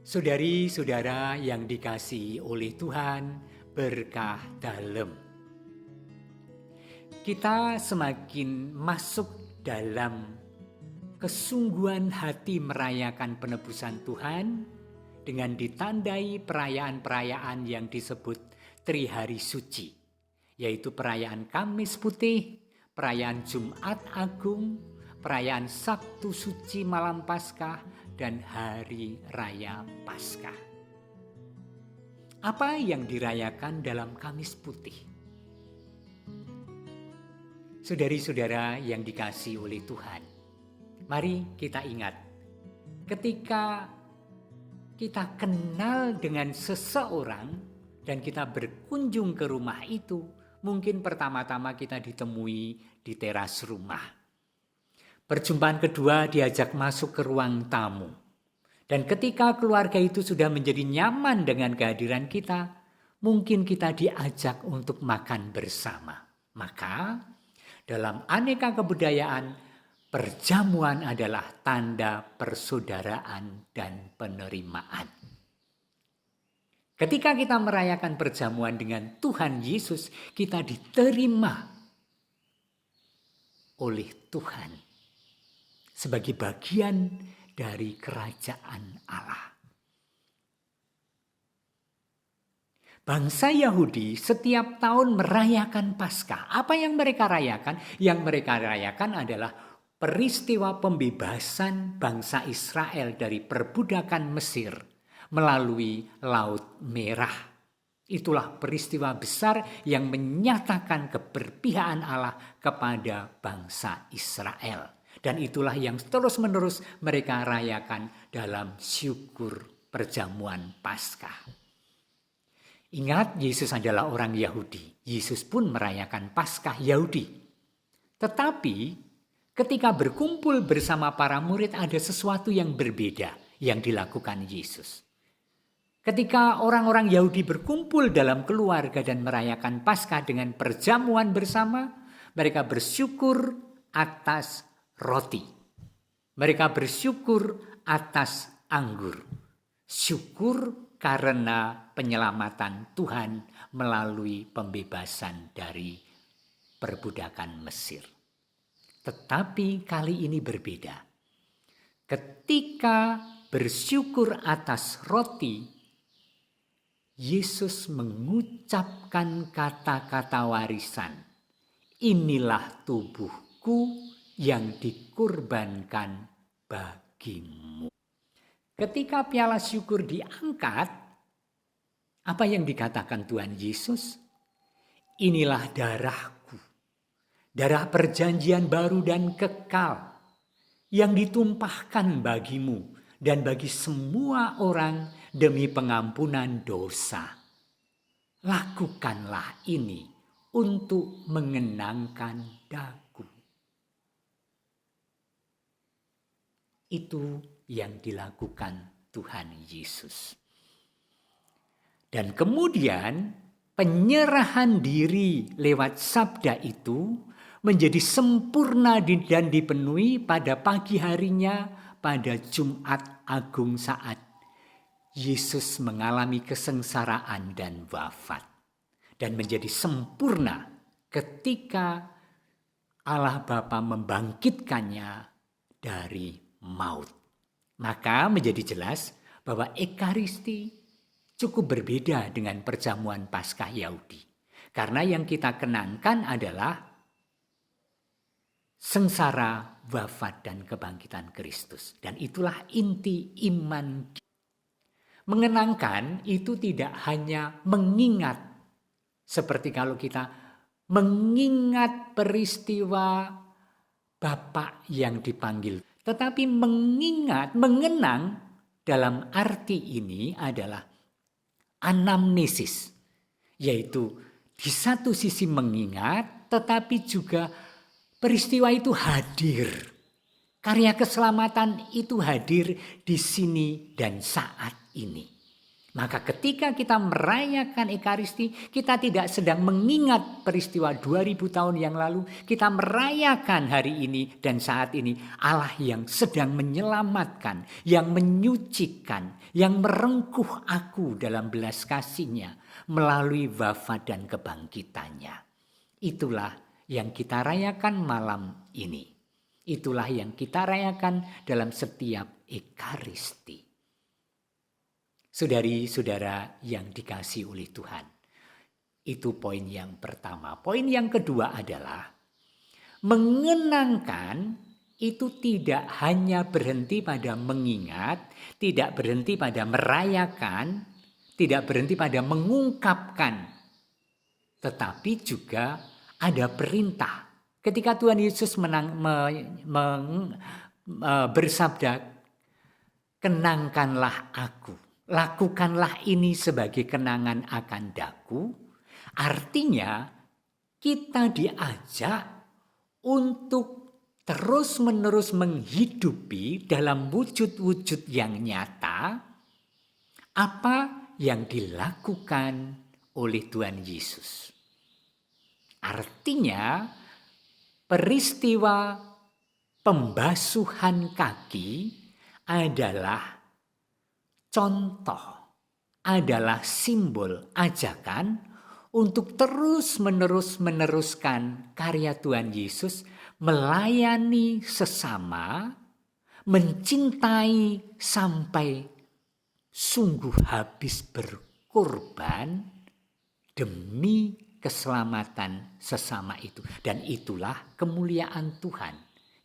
Saudari-saudara yang dikasihi oleh Tuhan, berkah dalem. Kita semakin masuk dalam kesungguhan hati merayakan penebusan Tuhan dengan ditandai perayaan-perayaan yang disebut Trihari Suci, yaitu perayaan Kamis Putih, perayaan Jumat Agung, perayaan Sabtu Suci Malam Paskah, dan Hari Raya Paskah. Apa yang dirayakan dalam Kamis Putih? Saudari-saudara yang dikasihi oleh Tuhan, mari kita ingat, ketika kita kenal dengan seseorang dan kita berkunjung ke rumah itu, mungkin pertama-tama kita ditemui di teras rumah. Perjumpaan kedua diajak masuk ke ruang tamu. Dan ketika keluarga itu sudah menjadi nyaman dengan kehadiran kita, mungkin kita diajak untuk makan bersama. Maka dalam aneka kebudayaan, perjamuan adalah tanda persaudaraan dan penerimaan. Ketika kita merayakan perjamuan dengan Tuhan Yesus, kita diterima oleh Tuhan sebagai bagian dari kerajaan Allah. Bangsa Yahudi setiap tahun merayakan Paskah. Apa yang mereka rayakan? Yang mereka rayakan adalah peristiwa pembebasan bangsa Israel dari perbudakan Mesir melalui Laut Merah. Itulah peristiwa besar yang menyatakan keberpihakan Allah kepada bangsa Israel. Dan itulah yang terus-menerus mereka rayakan dalam syukur perjamuan Paskah. Ingat, Yesus adalah orang Yahudi. Yesus pun merayakan Paskah Yahudi. Tetapi ketika berkumpul bersama para murid ada sesuatu yang berbeda yang dilakukan Yesus. Ketika orang-orang Yahudi berkumpul dalam keluarga dan merayakan Paskah dengan perjamuan bersama, mereka bersyukur atas roti. Mereka bersyukur atas anggur. Syukur karena penyelamatan Tuhan melalui pembebasan dari perbudakan Mesir. Tetapi kali ini berbeda. Ketika bersyukur atas roti, Yesus mengucapkan kata-kata warisan. Inilah tubuhku yang dikurbankan bagimu. Ketika piala syukur diangkat, apa yang dikatakan Tuhan Yesus? Inilah darahku, darah perjanjian baru dan kekal yang ditumpahkan bagimu dan bagi semua orang demi pengampunan dosa. Lakukanlah ini untuk mengenangkan daku. Itu yang dilakukan Tuhan Yesus. Dan kemudian penyerahan diri lewat sabda itu menjadi sempurna dan dipenuhi pada pagi harinya pada Jumat Agung saat Yesus mengalami kesengsaraan dan wafat. Dan menjadi sempurna ketika Allah Bapa membangkitkannya dari maut. Maka menjadi jelas bahwa Ekaristi cukup berbeda dengan perjamuan Paskah Yahudi. Karena yang kita kenangkan adalah sengsara, wafat, dan kebangkitan Kristus. Dan itulah inti iman. Mengenangkan itu tidak hanya mengingat. Seperti kalau kita mengingat peristiwa Bapak yang dipanggil. Tetapi mengingat, mengenang dalam arti ini adalah anamnesis. Yaitu di satu sisi mengingat, tetapi juga peristiwa itu hadir. Karya keselamatan itu hadir di sini dan saat ini. Maka ketika kita merayakan Ekaristi, kita tidak sedang mengingat peristiwa 2000 tahun yang lalu. Kita merayakan hari ini dan saat ini Allah yang sedang menyelamatkan, yang menyucikan, yang merengkuh aku dalam belas kasih-Nya melalui wafat dan kebangkitannya. Itulah yang kita rayakan malam ini. Itulah yang kita rayakan dalam setiap Ekaristi. Saudari-saudara yang dikasihi oleh Tuhan. Itu poin yang pertama. Poin yang kedua adalah mengenangkan itu tidak hanya berhenti pada mengingat, tidak berhenti pada merayakan, tidak berhenti pada mengungkapkan, tetapi juga ada perintah. Ketika Tuhan Yesus bersabda, "Kenangkanlah aku, lakukanlah ini sebagai kenangan akan daku." Artinya kita diajak untuk terus-menerus menghidupi dalam wujud-wujud yang nyata apa yang dilakukan oleh Tuhan Yesus. Artinya peristiwa pembasuhan kaki adalah contoh, adalah simbol ajakan untuk terus-menerus meneruskan karya Tuhan Yesus, melayani sesama, mencintai sampai sungguh habis berkorban demi keselamatan sesama itu. Dan itulah kemuliaan Tuhan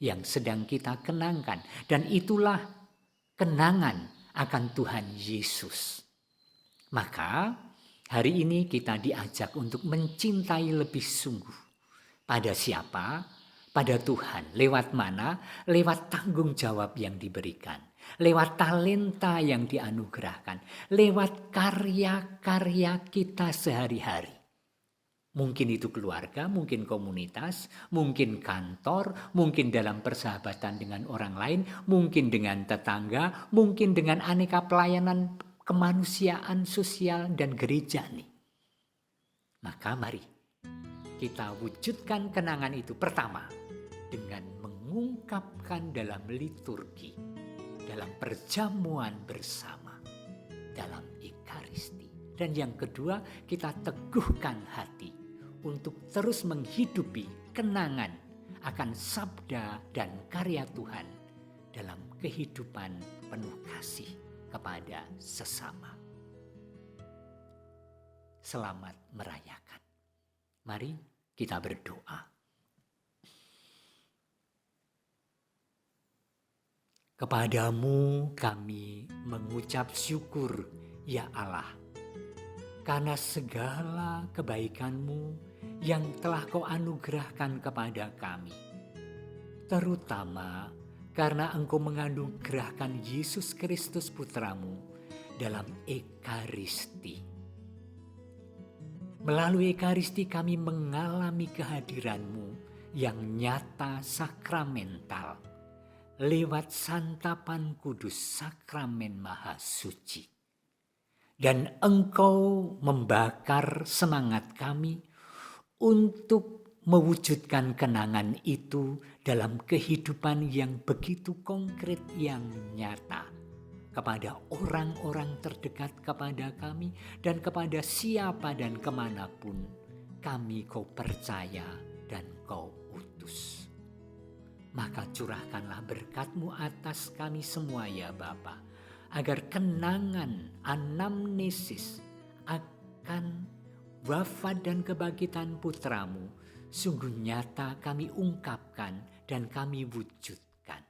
yang sedang kita kenangkan. Dan itulah kenangan akan Tuhan Yesus. Maka hari ini kita diajak untuk mencintai lebih sungguh. Pada siapa? Pada Tuhan. Lewat mana? Lewat tanggung jawab yang diberikan. Lewat talenta yang dianugerahkan. Lewat karya-karya kita sehari-hari. Mungkin itu keluarga, mungkin komunitas, mungkin kantor, mungkin dalam persahabatan dengan orang lain, mungkin dengan tetangga, mungkin dengan aneka pelayanan kemanusiaan, sosial, dan gereja nih. Maka mari kita wujudkan kenangan itu pertama dengan mengungkapkan dalam liturgi, dalam perjamuan bersama, dalam Ekaristi. Dan yang kedua, kita teguhkan hati untuk terus menghidupi kenangan akan sabda dan karya Tuhan dalam kehidupan penuh kasih kepada sesama. Selamat merayakan. Mari kita berdoa. Kepadamu kami mengucap syukur, ya Allah, karena segala kebaikan-Mu yang telah Kau anugerahkan kepada kami. Terutama karena Engkau menganugerahkan Yesus Kristus Putra-Mu dalam Ekaristi. Melalui Ekaristi kami mengalami kehadiran-Mu yang nyata sakramental lewat santapan kudus sakramen Maha Suci. Dan Engkau membakar semangat kami untuk mewujudkan kenangan itu dalam kehidupan yang begitu konkret, yang nyata kepada orang-orang terdekat kepada kami dan kepada siapa dan kemanapun kami Kau percaya dan Kau utus. Maka curahkanlah berkat-Mu atas kami semua ya Bapa, agar kenangan anamnesis akan wafat dan kebangkitan Putra-Mu sungguh nyata kami ungkapkan dan kami wujudkan.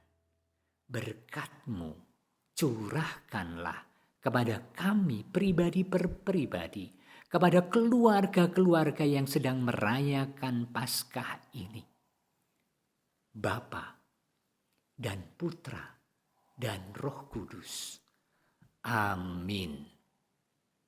Berkat-Mu curahkanlah kepada kami pribadi per pribadi, kepada keluarga-keluarga yang sedang merayakan Paskah ini. Bapa dan Putra dan Roh Kudus. Amin.